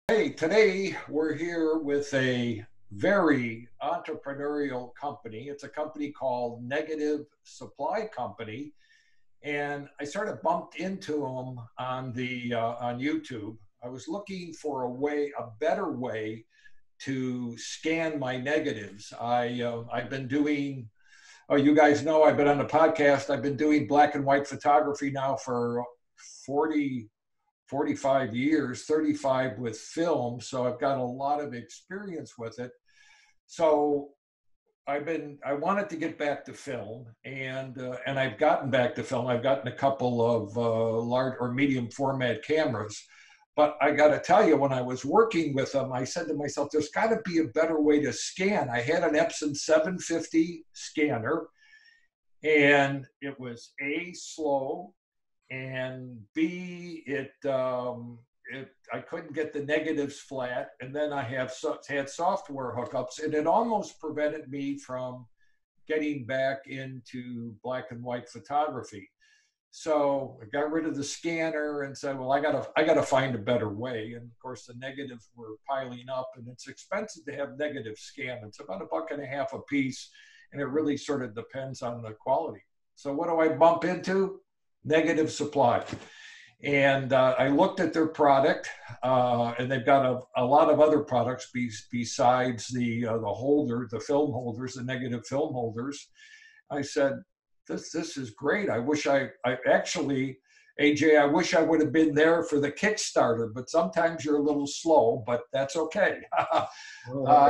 Hey, today we're here with a very entrepreneurial company. It's a company called Negative Supply Company, and I sort of bumped into them on YouTube. I was looking for a better way to scan my negatives. I've been doing. Oh, you guys know I've been on the podcast. I've been doing black and white photography now for 40 45 years, 35 with film. So I've got a lot of experience with it. So I wanted to get back to film, and I've gotten back to film. I've gotten a couple of large or medium format cameras. But I got to tell you, when I was working with them, I said to myself, there's got to be a better way to scan. I had an Epson 750 scanner, and it was A, slow, and B, I couldn't get the negatives flat, and then had software hookups, and it almost prevented me from getting back into black and white photography. So I got rid of the scanner and said, well, I gotta find a better way. And of course, the negatives were piling up, and it's expensive to have negative scan. It's about $1.50 a piece, and it really sort of depends on the quality. So what do I bump into? Negative Supply. And I looked at their product, and they've got a lot of other products besides the film holders, the negative film holders. I said, this is great. I actually, AJ, I wish I would have been there for the Kickstarter, but sometimes you're a little slow, but that's okay.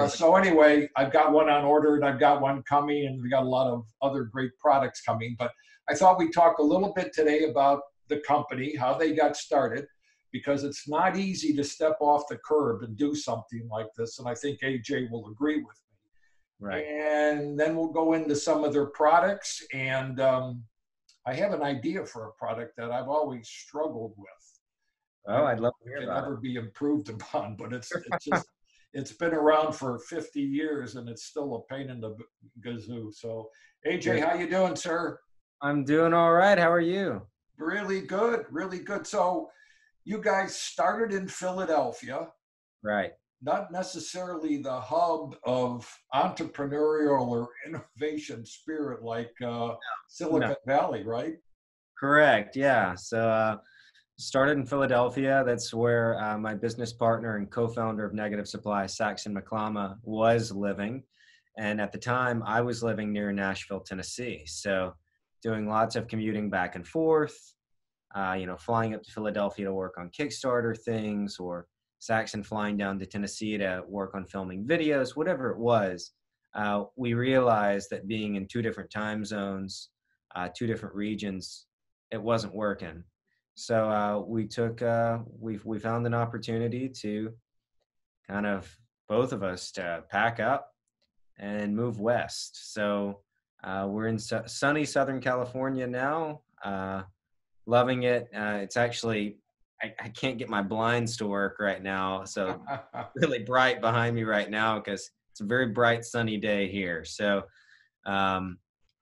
So anyway, I've got one on order, and I've got one coming, and we got a lot of other great products coming. But I thought we'd talk a little bit today about the company, how they got started, because it's not easy to step off the curb and do something like this. And I think AJ will agree with me. Right. And then we'll go into some of their products. And I have an idea for a product that I've always struggled with. Oh, I'd love to hear It can about never it. be improved upon, but it's been around for 50 years, and it's still a pain in the gazoo. So, AJ, Good. how you doing, sir? I'm doing all right. How are you? Really good, really good. So, you guys started in Philadelphia, Right. not necessarily the hub of entrepreneurial or innovation spirit like No, Silicon Valley, right? correct. Yeah. So, started in Philadelphia. That's where my business partner and co-founder of Negative Supply, Saxon McClama, was living. And at the time, I was living near Nashville, Tennessee. So, doing lots of commuting back and forth, flying up to Philadelphia to work on Kickstarter things, or Saxon flying down to Tennessee to work on filming videos, whatever it was. We realized that being in two different time zones, two different regions, it wasn't working. So we found an opportunity to kind of both of us to pack up and move west. So we're in sunny Southern California now. Loving it. It's actually, I can't get my blinds to work right now. So really bright behind me right now because it's a very bright, sunny day here. So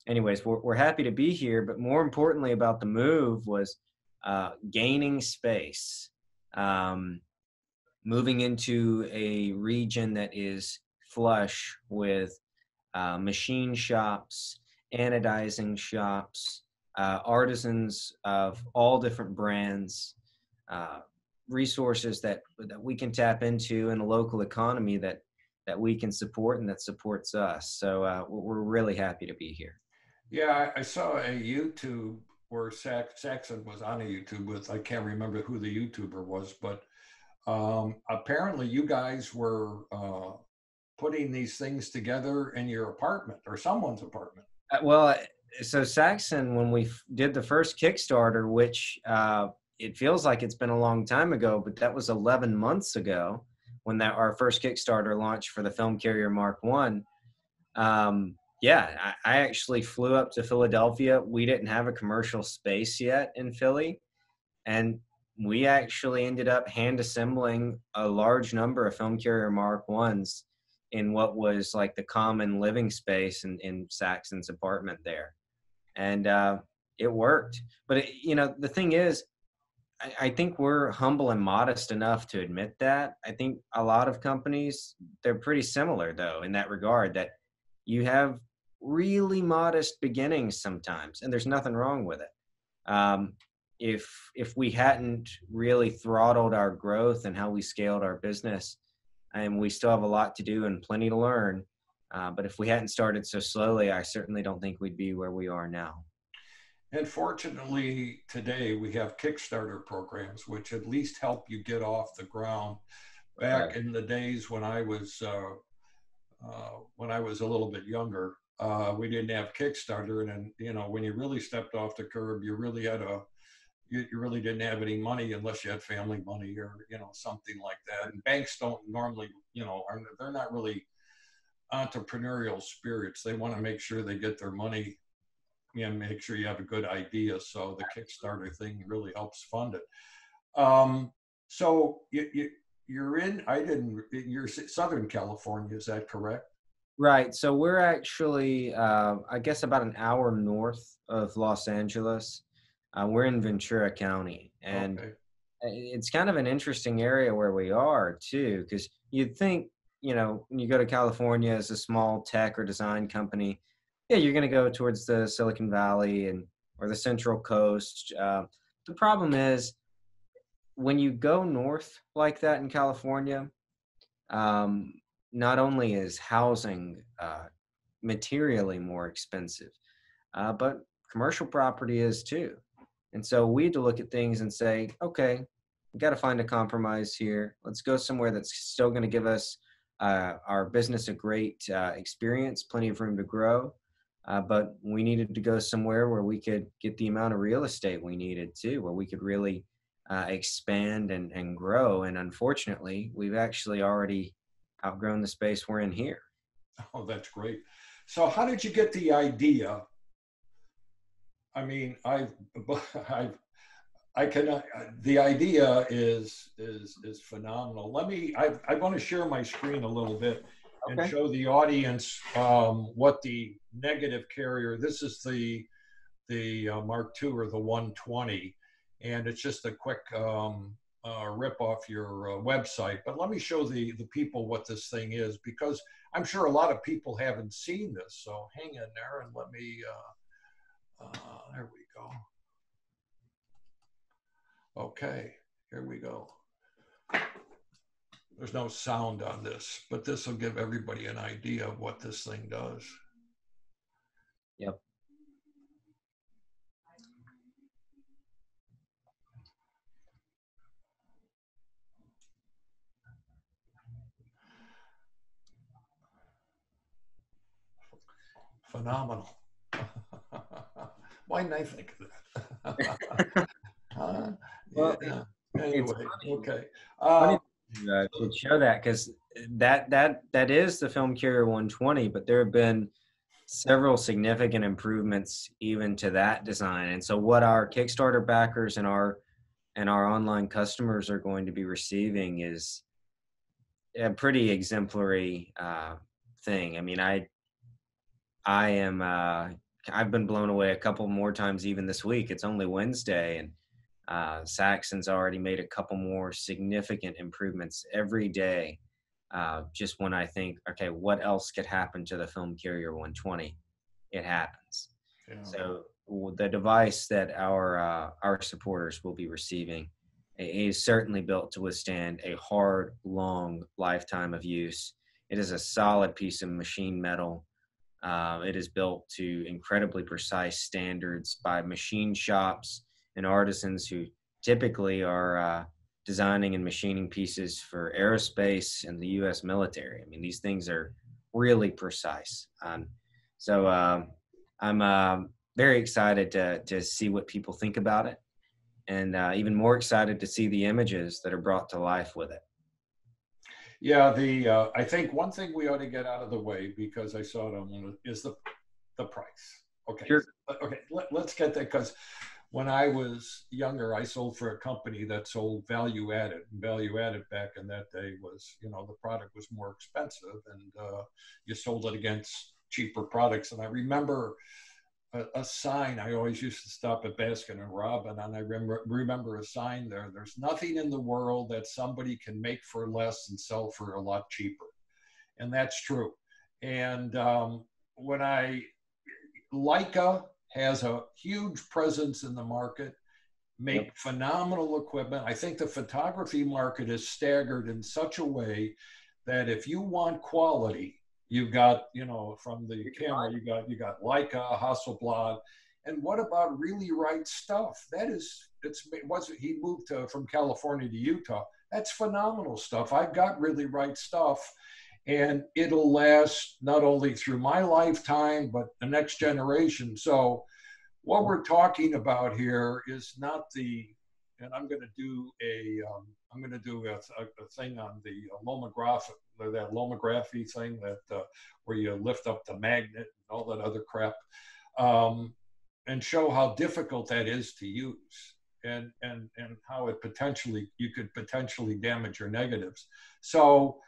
anyways, we're happy to be here. But more importantly about the move was gaining space, moving into a region that is flush with machine shops, anodizing shops, artisans of all different brands, resources that we can tap into in a local economy that we can support and that supports us. So we're really happy to be here. Yeah, I saw a YouTube where Saxon was on a YouTube with, I can't remember who the YouTuber was, but apparently you guys were putting these things together in your apartment or someone's apartment. Well, so Saxon, when we did the first Kickstarter, which it feels like it's been a long time ago, but that was 11 months ago when our first Kickstarter launched for the Film Carrier Mark One. Yeah, I actually flew up to Philadelphia. We didn't have a commercial space yet in Philly, and we actually ended up hand assembling a large number of Film Carrier Mark Ones in what was like the common living space in Saxon's apartment there. And it worked. But, the thing is, I think we're humble and modest enough to admit that. I think a lot of companies, they're pretty similar though in that regard, that you have really modest beginnings sometimes, and there's nothing wrong with it. Um, if we hadn't really throttled our growth and how we scaled our business, and we still have a lot to do and plenty to learn, but if we hadn't started so slowly, I certainly don't think we'd be where we are now. And fortunately, today we have Kickstarter programs, which at least help you get off the ground. Back Right. in the days when I was a little bit younger, we didn't have Kickstarter, and then when you really stepped off the curb, you really had you really didn't have any money unless you had family money or something like that. And banks don't normally they're not really entrepreneurial spirits. They want to make sure they get their money and make sure you have a good idea. So the Kickstarter thing really helps fund it. So you're in, I didn't, you're Southern California, is that correct? Right. So we're actually, I guess, about an hour north of Los Angeles. We're in Ventura County, and Okay. it's kind of an interesting area where we are too, because you'd think, when you go to California as a small tech or design company, yeah, you're going to go towards the Silicon Valley and or the Central Coast. The problem is when you go north like that in California, um, not only is housing materially more expensive, but commercial property is too. And so we had to look at things and say, okay, we got to find a compromise here. Let's go somewhere that's still going to give us our business a great experience, plenty of room to grow. But we needed to go somewhere where we could get the amount of real estate we needed too, where we could really expand and grow. And unfortunately, we've actually already outgrown the space we're in here. Oh, that's great. So how did you get the idea? I mean, I I can. The idea is phenomenal. I want to share my screen a little bit and Okay. show the audience what the negative carrier. This is the Mark II or the 120, and it's just a quick rip off your website. But let me show the people what this thing is, because I'm sure a lot of people haven't seen this. So hang in there and let me. There we go. Okay, here we go. There's no sound on this, but this will give everybody an idea of what this thing does. Yep. Phenomenal. Why didn't I think of that? Well, Yeah. it's Anyway, okay. funny to show that because that is the film carrier 120, but there have been several significant improvements even to that design. And so what our Kickstarter backers and our online customers are going to be receiving is a pretty exemplary thing. I mean, I am I've been blown away a couple more times even this week. It's only Wednesday, and Saxon's already made a couple more significant improvements every day. Just when I think, okay, what else could happen to the film carrier 120? It happens. Yeah. So the device that our supporters will be receiving is certainly built to withstand a hard, long lifetime of use. It is a solid piece of machine metal. It is built to incredibly precise standards by machine shops and artisans who typically are designing and machining pieces for aerospace and the U.S. military. I mean, these things are really precise. So I'm very excited to see what people think about it, and even more excited to see the images that are brought to life with it. Yeah, I think one thing we ought to get out of the way, because I saw it on one, is the price. Okay, Sure. okay, let's get that, because when I was younger, I sold for a company that sold value added. Value added back in that day was, the product was more expensive, and you sold it against cheaper products. And I remember a sign. I always used to stop at Baskin and Robin, and I remember a sign there. There's nothing in the world that somebody can make for less and sell for a lot cheaper, and that's true. And when I Leica has a huge presence in the market, Yep. make phenomenal equipment. I think the photography market is staggered in such a way that if you want quality, you've got, you know, from the camera, you got Leica, Hasselblad, and what about really right stuff? That is, it's was he moved from California to Utah. That's phenomenal stuff. I've got really right stuff, and it'll last not only through my lifetime but the next generation. So what we're talking about here is not the, and I'm going to do I'm going to do a thing on the that lomography thing that where you lift up the magnet and all that other crap, um, and show how difficult that is to use, and how it potentially, you could potentially damage your negatives. So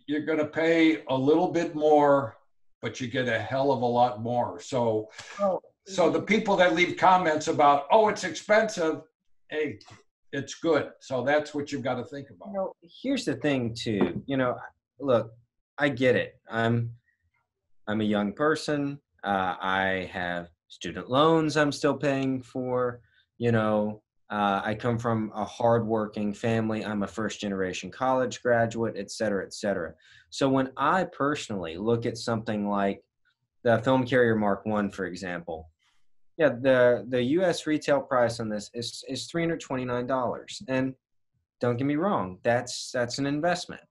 you're going to pay a little bit more, but you get a hell of a lot more. So Well, the people that leave comments about, oh, it's expensive, hey, it's good. So that's what you've got to think about. here's the thing too. Look, I get it. I'm a young person. I have student loans I'm still paying for. I come from a hardworking family. I'm a first generation college graduate, et cetera, et cetera. So when I personally look at something like the film carrier Mark I, for example, yeah, the U.S. retail price on this is $329. And don't get me wrong, that's an investment.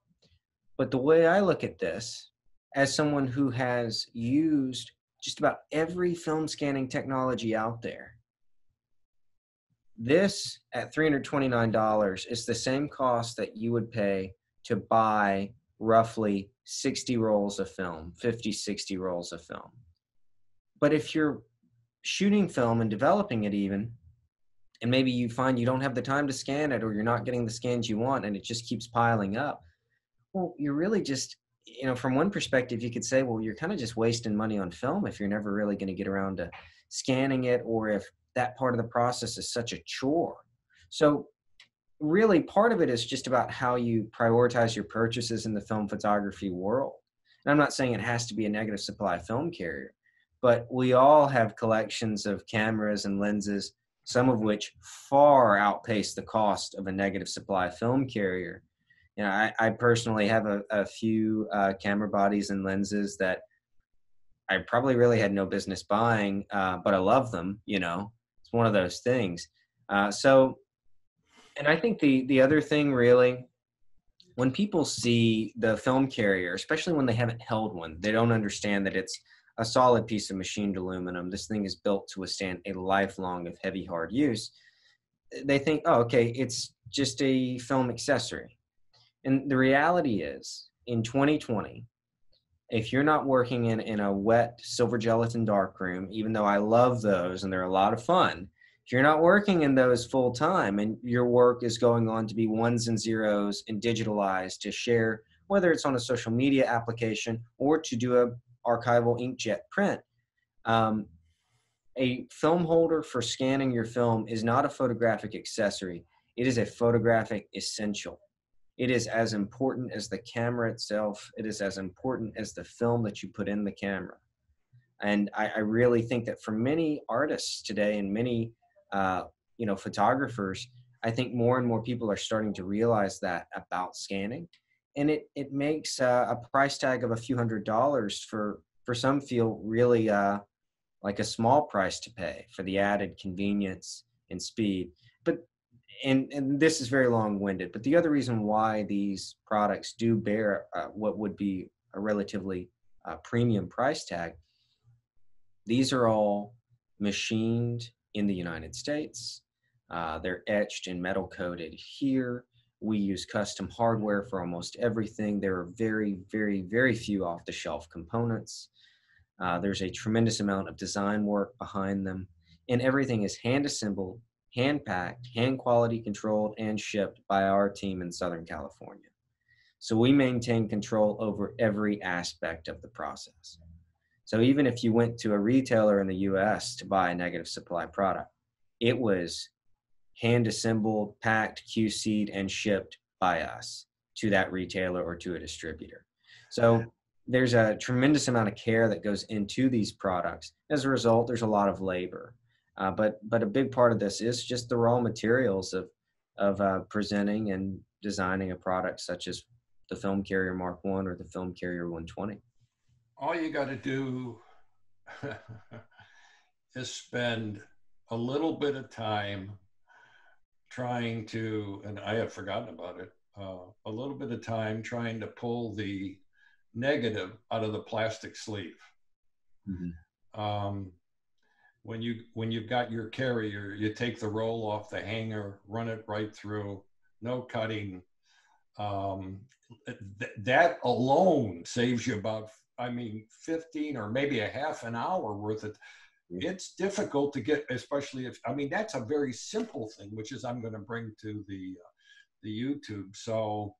But the way I look at this, as someone who has used just about every film scanning technology out there, this at $329 is the same cost that you would pay to buy roughly 60 rolls of film, 50, 60 rolls of film. But if you're shooting film and developing it even, and maybe you find you don't have the time to scan it, or you're not getting the scans you want and it just keeps piling up, well, you're really just, from one perspective, you could say, well, you're kind of just wasting money on film if you're never really going to get around to scanning it, or if that part of the process is such a chore. So really part of it is just about how you prioritize your purchases in the film photography world. And I'm not saying it has to be a negative supply film carrier, but we all have collections of cameras and lenses, some of which far outpace the cost of a negative supply film carrier. I personally have a few camera bodies and lenses that I probably really had no business buying, but I love them. It's one of those things. And I think the other thing really, when people see the film carrier, especially when they haven't held one, they don't understand that it's a solid piece of machined aluminum. This thing is built to withstand a lifelong of heavy, hard use. They think, oh, okay, it's just a film accessory. And the reality is, in 2020, if you're not working in a wet silver gelatin darkroom, even though I love those and they're a lot of fun, if you're not working in those full time and your work is going on to be ones and zeros and digitalized to share, whether it's on a social media application or to do a archival inkjet print, a film holder for scanning your film is not a photographic accessory. It is a photographic essential. It is as important as the camera itself. It is as important as the film that you put in the camera. And I really think that for many artists today and many, photographers, I think more and more people are starting to realize that about scanning. And it makes a price tag of a few $100s for some feel really like a small price to pay for the added convenience and speed. But and this is very long-winded, but the other reason why these products do bear what would be a relatively premium price tag, these are all machined in the United States. They're etched and metal coated here. We use custom hardware for almost everything. There are very, very, very few off-the-shelf components. There's a tremendous amount of design work behind them, and everything is hand-assembled, hand-packed, hand-quality controlled, and shipped by our team in Southern California. So we maintain control over every aspect of the process. So even if you went to a retailer in the US to buy a negative supply product, it was hand assembled, packed, QC'd, and shipped by us to that retailer or to a distributor. So there's a tremendous amount of care that goes into these products. As a result, there's a lot of labor. But a big part of this is just the raw materials of presenting and designing a product such as the Film Carrier Mark I or the Film Carrier 120. All you got to do is spend a little bit of time trying to, and I have forgotten about it, a little bit of time trying to pull the negative out of the plastic sleeve. Mm-hmm. When you've got your carrier, you take the roll off the hanger, run it right through, no cutting. That alone saves you about, 15 or maybe a half an hour worth of. It's difficult to get, especially if, that's a very simple thing, which is I'm going to bring to the YouTube. So,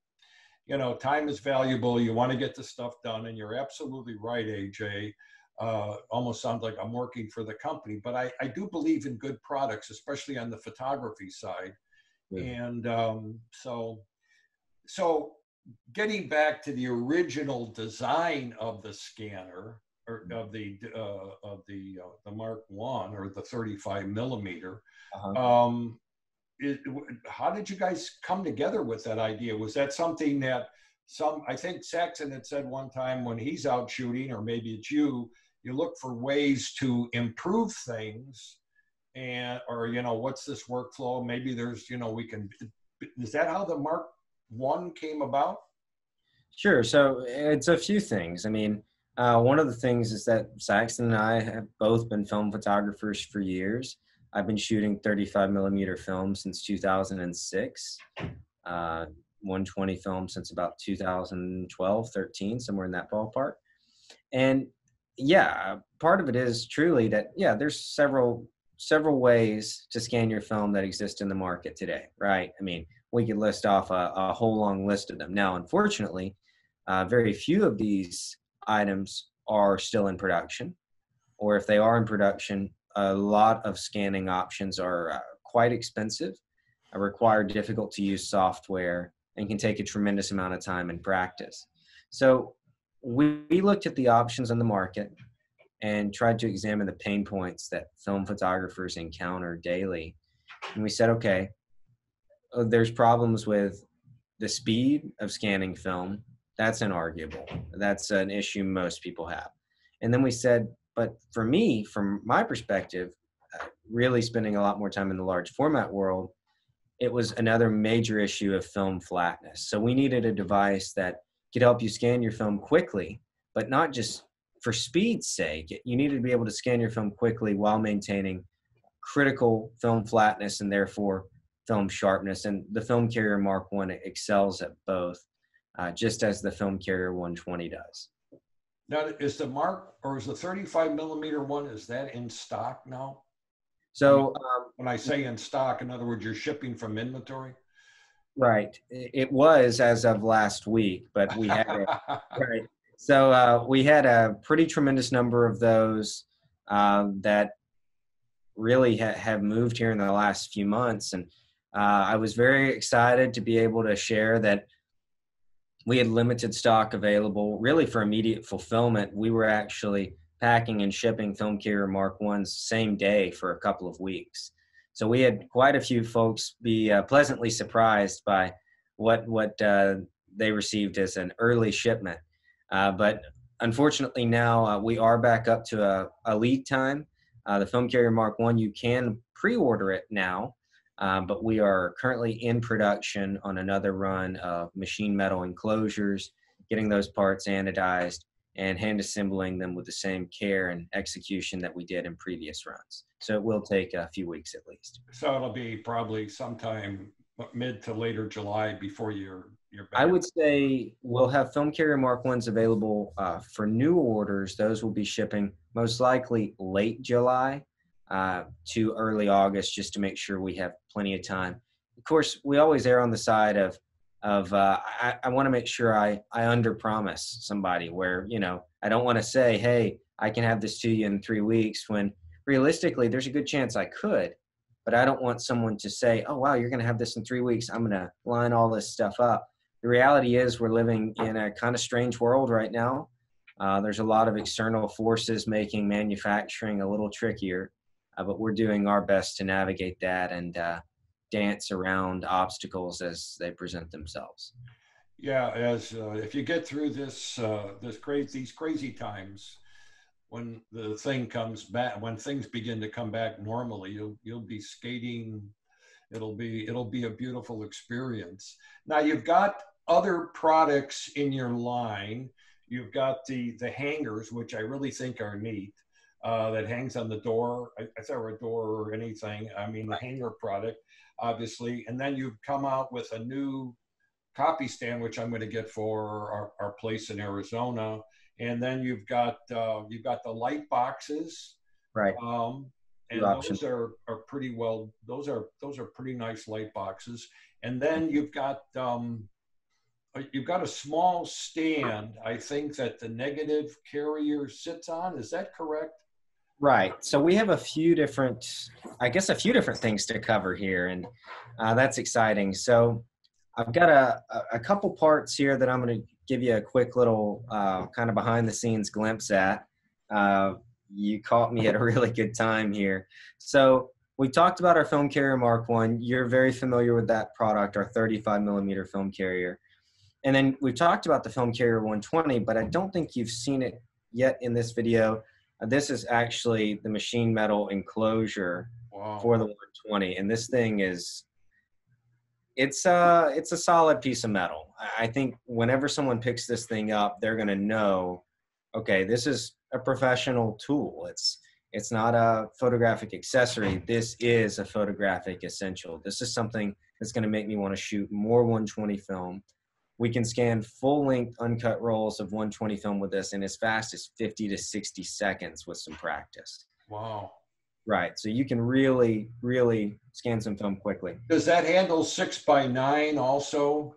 time is valuable. You want to get the stuff done, and you're absolutely right, AJ. Almost sounds like I'm working for the company, but I do believe in good products, especially on the photography side. Yeah. And so getting back to the original design of the scanner, or of the Mark I, or the 35 millimeter. Uh-huh. How did you guys come together with that idea? Was that something that I think Saxon had said one time when he's out shooting, or maybe it's you look for ways to improve things, or what's this workflow? Maybe there's, is that how the Mark I came about? Sure. So it's a few things. One of the things is that Saxon and I have both been film photographers for years. I've been shooting 35 millimeter film since 2006, 120 film since about 2012, 13, somewhere in that ballpark. And yeah, part of it is truly that, there's several ways to scan your film that exist in the market today, right? We could list off a whole long list of them. Now, unfortunately, very few of these items are still in production, or if they are in production, a lot of scanning options are quite expensive, require difficult to use software, and can take a tremendous amount of time and practice. So we looked at the options on the market and tried to examine the pain points that film photographers encounter daily. And we said, okay, there's problems with the speed of scanning film. That's inarguable. That's an issue most people have. And then we said, but for me, from my perspective, really spending a lot more time in the large format world, it was another major issue of film flatness. So we needed a device that could help you scan your film quickly, but not just for speed's sake. You needed to be able to scan your film quickly while maintaining critical film flatness and therefore film sharpness. And the Film Carrier Mark I excels at both, just as the Film Carrier 120 does. Now, is the Mark, or is the 35 millimeter one, is that in stock now? So when I say in stock, in other words, you're shipping from inventory? Right. It was as of last week, but we had it. Right. So we had a pretty tremendous number of those that really have moved here in the last few months. And I was very excited to be able to share that we had limited stock available really for immediate fulfillment. We were actually packing and shipping Film Carrier Mark I's same day for a couple of weeks. So we had quite a few folks be pleasantly surprised by what they received as an early shipment. But unfortunately now we are back up to a lead time. The Film Carrier Mark I, you can pre-order it now, but we are currently in production on another run of machine metal enclosures, getting those parts anodized and hand assembling them with the same care and execution that we did in previous runs. So it will take a few weeks at least. So it'll be probably sometime mid to later July before you're back. I would say we'll have Film Carrier Mark I's available for new orders. Those will be shipping most likely late July to early August, just to make sure we have plenty of time. Of course, we always err on the side of I want to make sure I under promise somebody where, I don't want to say, hey, I can have this to you in 3 weeks, when realistically, there's a good chance I could, but I don't want someone to say, oh, wow, you're going to have this in 3 weeks. I'm going to line all this stuff up. The reality is we're living in a kind of strange world right now. There's a lot of external forces making manufacturing a little trickier, but we're doing our best to navigate that and dance around obstacles as they present themselves. Yeah, as if you get through these crazy times, when the thing comes back, when things begin to come back normally, you'll be skating. It'll be a beautiful experience. Now you've got other products in your line. You've got the hangers, which I really think are neat. That hangs on the door, if there were a door or anything. I mean, the hanger product, obviously, and then you've come out with a new copy stand, which I'm going to get for our place in Arizona. And then you've got the light boxes, Right. um, Two and options. those are pretty well. Those are pretty nice light boxes. And then you've got a small stand, I think, that the negative carrier sits on. Is that correct? Right. So we have I guess, a few different things to cover here, and that's exciting. So I've got a couple parts here that I'm going to give you a quick little kind of behind the scenes glimpse at. Uh, you caught me at a really good time here. So we talked about our film carrier Mark One. You're very familiar with that product, our 35 millimeter film carrier. And then we've talked about the film carrier 120, but I don't think you've seen it yet in this video. This is actually the machine metal enclosure Wow. for the 120. And this thing is, it's a solid piece of metal. I think whenever someone picks this thing up, they're going to know, okay, this is a professional tool. It's not a photographic accessory. This is a photographic essential. This is something that's going to make me want to shoot more 120 film. We can scan full-length uncut rolls of 120 film with this in as fast as 50 to 60 seconds with some practice. Wow. Right. So you can really, really scan some film quickly. Does that handle 6x9 also?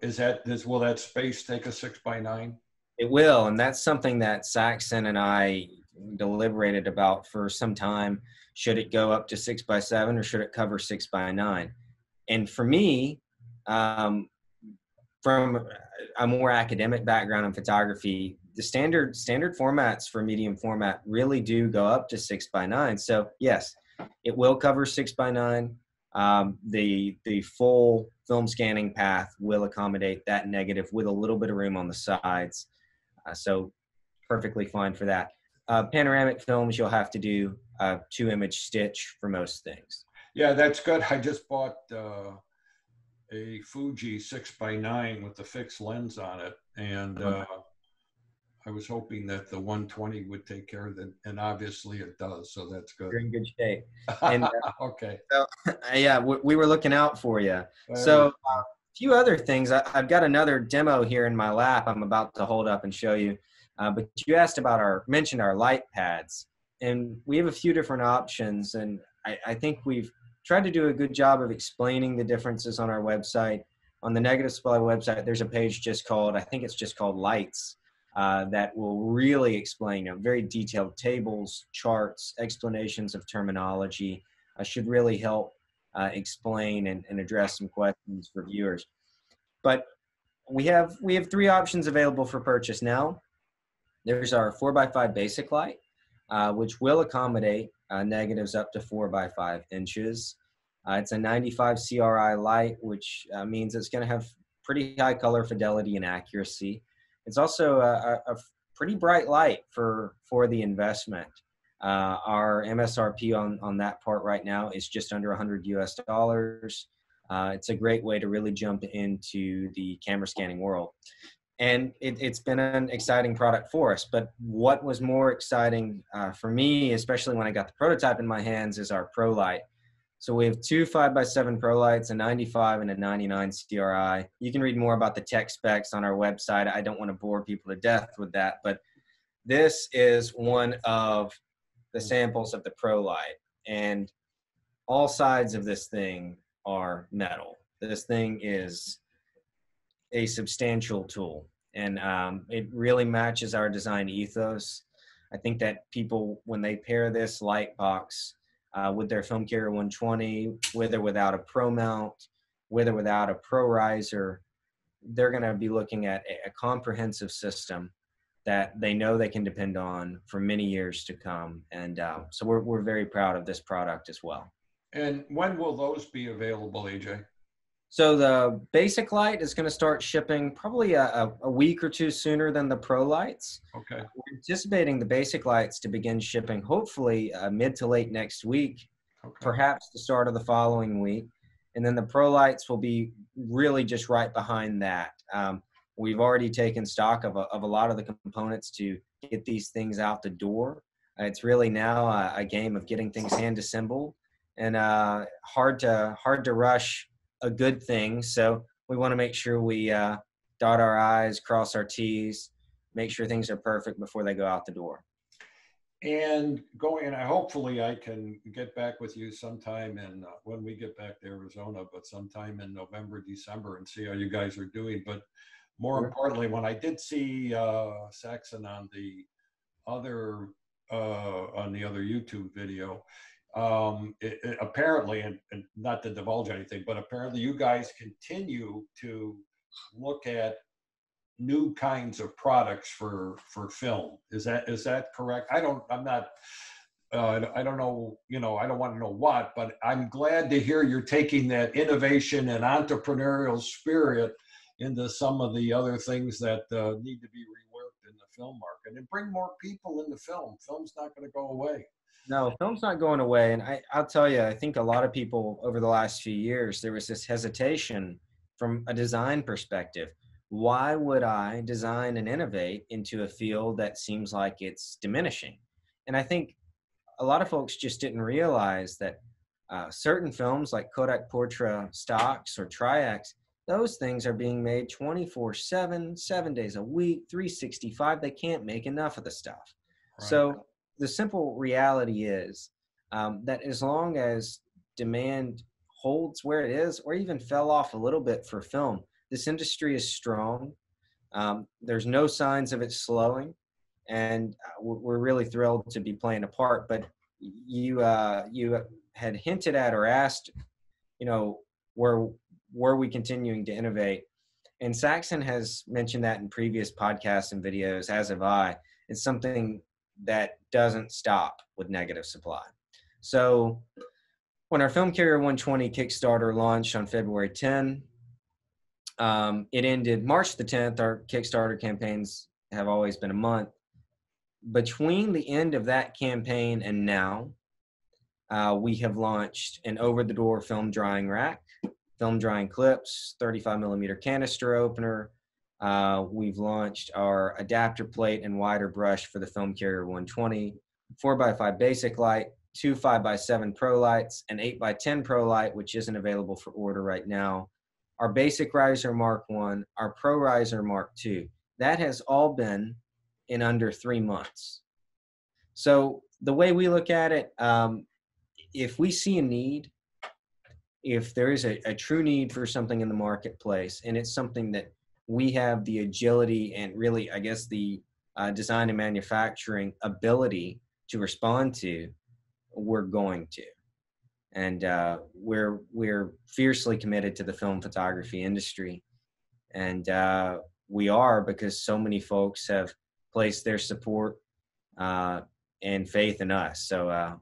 Will that space take a 6x9? It will, and that's something that Saxon and I deliberated about for some time. Should it go up to 6x7 or should it cover 6x9? And for me, from a more academic background in photography, the standard formats for medium format really do go up to 6x9. So yes, it will cover 6x9. The full film scanning path will accommodate that negative with a little bit of room on the sides. So perfectly fine for that. Panoramic films, you'll have to do a 2-image stitch for most things. Yeah, that's good. I just bought a Fuji 6x9 with the fixed lens on it, and I was hoping that the 120 would take care of it, and obviously it does. So that's good. You're in good shape. And okay. so, yeah, we were looking out for you. So a few other things. I've got another demo here in my lap I'm about to hold up and show you. But you mentioned our light pads, and we have a few different options. And I think we've tried to do a good job of explaining the differences on our website. On the Negative Supply website, there's a page I think it's just called Lights, that will really explain very detailed tables, charts, explanations of terminology. Should really help explain and address some questions for viewers. But we have 3 options available for purchase now. There's our 4x5 basic light, which will accommodate negatives up to 4x5 inches. It's a 95 CRI light, which means it's going to have pretty high color fidelity and accuracy. It's also a pretty bright light for the investment. Our MSRP on that part right now is just under $100 US. It's a great way to really jump into the camera scanning world. And it's been an exciting product for us. But what was more exciting for me, especially when I got the prototype in my hands, is our Pro Light. So we have 2 5x7 Pro Lights, a 95 and a 99 CRI. You can read more about the tech specs on our website. I don't want to bore people to death with that, but this is one of the samples of the Pro Light. And all sides of this thing are metal. This thing is a substantial tool. and it really matches our design ethos. I think that people, when they pair this light box with their Film Carrier 120, with or without a Pro mount, with or without a Pro riser, they're going to be looking at a comprehensive system that they know they can depend on for many years to come. And so we're very proud of this product as well. And when will those be available, AJ? So the basic light is going to start shipping probably a week or two sooner than the Pro lights. Okay. We're anticipating the basic lights to begin shipping hopefully mid to late next week, Okay. perhaps the start of the following week. And then the Pro lights will be really just right behind that. We've already taken stock of a lot of the components to get these things out the door. It's really now a game of getting things hand assembled, and hard to rush a good thing. So we want to make sure we dot our I's, cross our T's, make sure things are perfect before they go out the door. And hopefully I can get back with you sometime when we get back to Arizona, but sometime in November, December, and see how you guys are doing. But more importantly, when I did see Saxon on the other YouTube video, apparently, and not to divulge anything, but apparently you guys continue to look at new kinds of products for film. Is that correct? I don't know, I don't want to know what, but I'm glad to hear you're taking that innovation and entrepreneurial spirit into some of the other things that need to be reworked in the film market and bring more people into film. Film's not going to go away. No, film's not going away. And I'll tell you, I think a lot of people over the last few years, there was this hesitation from a design perspective. Why would I design and innovate into a field that seems like it's diminishing? And I think a lot of folks just didn't realize that certain films like Kodak Portra stocks or Tri-X, those things are being made 24/7, 7 days a week, 365. They can't make enough of the stuff. Right. So the simple reality is that as long as demand holds where it is, or even fell off a little bit for film, this industry is strong. There's no signs of it slowing, and we're really thrilled to be playing a part. But you had hinted at or asked, were we continuing to innovate? And Saxon has mentioned that in previous podcasts and videos, as have I. It's something that doesn't stop with Negative Supply. So when our Film Carrier 120 Kickstarter launched on February 10, it ended March the 10th. Our Kickstarter campaigns have always been a month. Between the end of that campaign and now, we have launched an over-the-door film drying rack, film drying clips, 35 millimeter canister opener. We've launched our adapter plate and wider brush for the Film Carrier 120, 4x5 basic light, 2 5x7 Pro lights, an 8x10 Pro light, which isn't available for order right now. Our basic riser Mark 1, our Pro riser Mark 2. That has all been in under 3 months. So the way we look at it, if we see a need, if there is a true need for something in the marketplace, and it's something that we have the agility and really, I guess, the design and manufacturing ability to respond to, we're going to. And we're fiercely committed to the film photography industry. And we are, because so many folks have placed their support and faith in us. So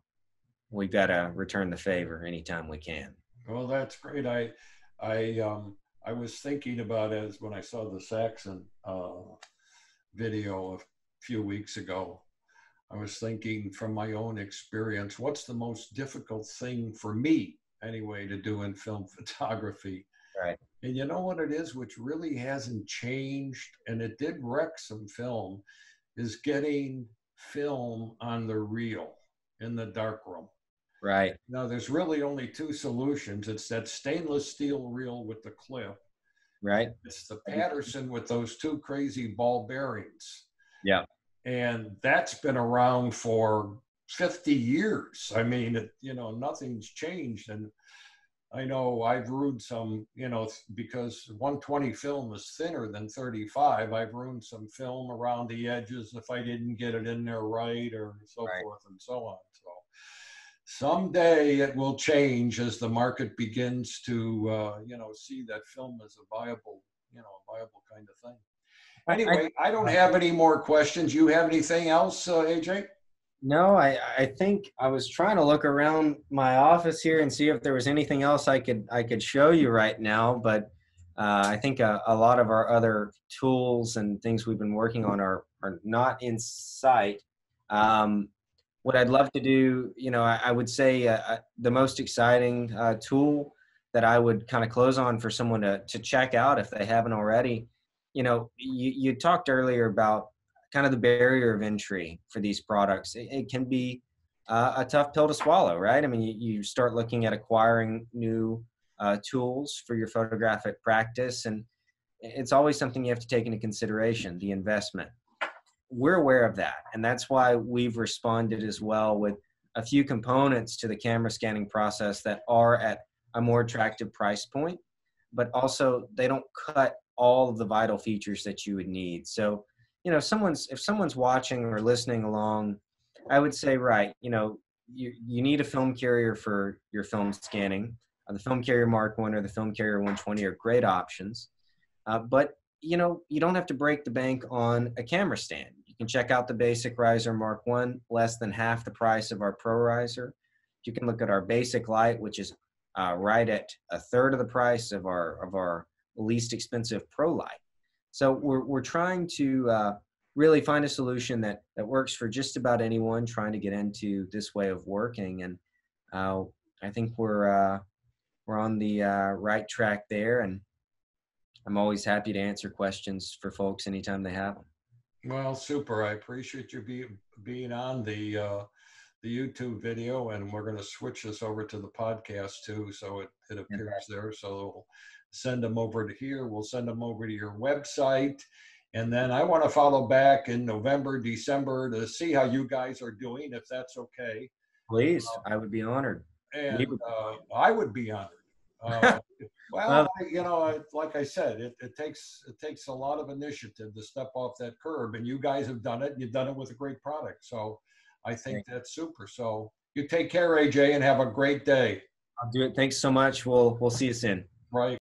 we've got to return the favor anytime we can. Well, that's great. I was thinking about it when I saw the Saxon video a few weeks ago. I was thinking from my own experience, what's the most difficult thing for me, anyway, to do in film photography? Right. And you know what it is, which really hasn't changed, and it did wreck some film, is getting film on the reel in the darkroom. Right. Now, there's really only two solutions. It's that stainless steel reel with the clip. Right. It's the Patterson with those two crazy ball bearings. Yeah. And that's been around for 50 years. I mean, nothing's changed. And I know I've ruined some, you know, because 120 film is thinner than 35. I've ruined some film around the edges if I didn't get it in there right, or so Right. forth and so on. So someday it will change as the market begins to, you know, see that film as a viable, you know, a viable kind of thing. I Anyway, I don't have any more questions. You have anything else, AJ? No, I think I was trying to look around my office here and see if there was anything else I could show you right now, but I think a lot of our other tools and things we've been working on are not in sight. Um, what I'd love to do, you know, I would say the most exciting tool that I would kind of close on for someone to check out if they haven't already. You know, you talked earlier about kind of the barrier of entry for these products. It can be a tough pill to swallow, right? I mean, you start looking at acquiring new tools for your photographic practice, and it's always something you have to take into consideration, the investment. We're aware of that, and that's why we've responded as well with a few components to the camera scanning process that are at a more attractive price point, but also they don't cut all of the vital features that you would need. So, you know, if someone's watching or listening along, I would say, right, you know, you need a film carrier for your film scanning. The film carrier Mark 1 or the film carrier 120 are great options. But you know, you don't have to break the bank on a camera stand. You can check out the basic riser Mark 1, less than half the price of our Pro riser. You can look at our basic light, which is right at a third of the price of our least expensive Pro light. So we're trying to really find a solution that works for just about anyone trying to get into this way of working. And I think we're on the right track there. And I'm always happy to answer questions for folks anytime they have them. Well, super. I appreciate you being on the YouTube video, and we're going to switch this over to the podcast too, so it appears there. So we'll send them over to here. We'll send them over to your website, and then I want to follow back in November, December to see how you guys are doing, if that's okay. Please, I would be honored. And I would be honored. Uh, well, you know, like I said, it takes a lot of initiative to step off that curb, and you guys have done it, and you've done it with a great product. So I think that's super. So you take care, AJ, and have a great day. I'll do it. Thanks so much. We'll see you soon. Right.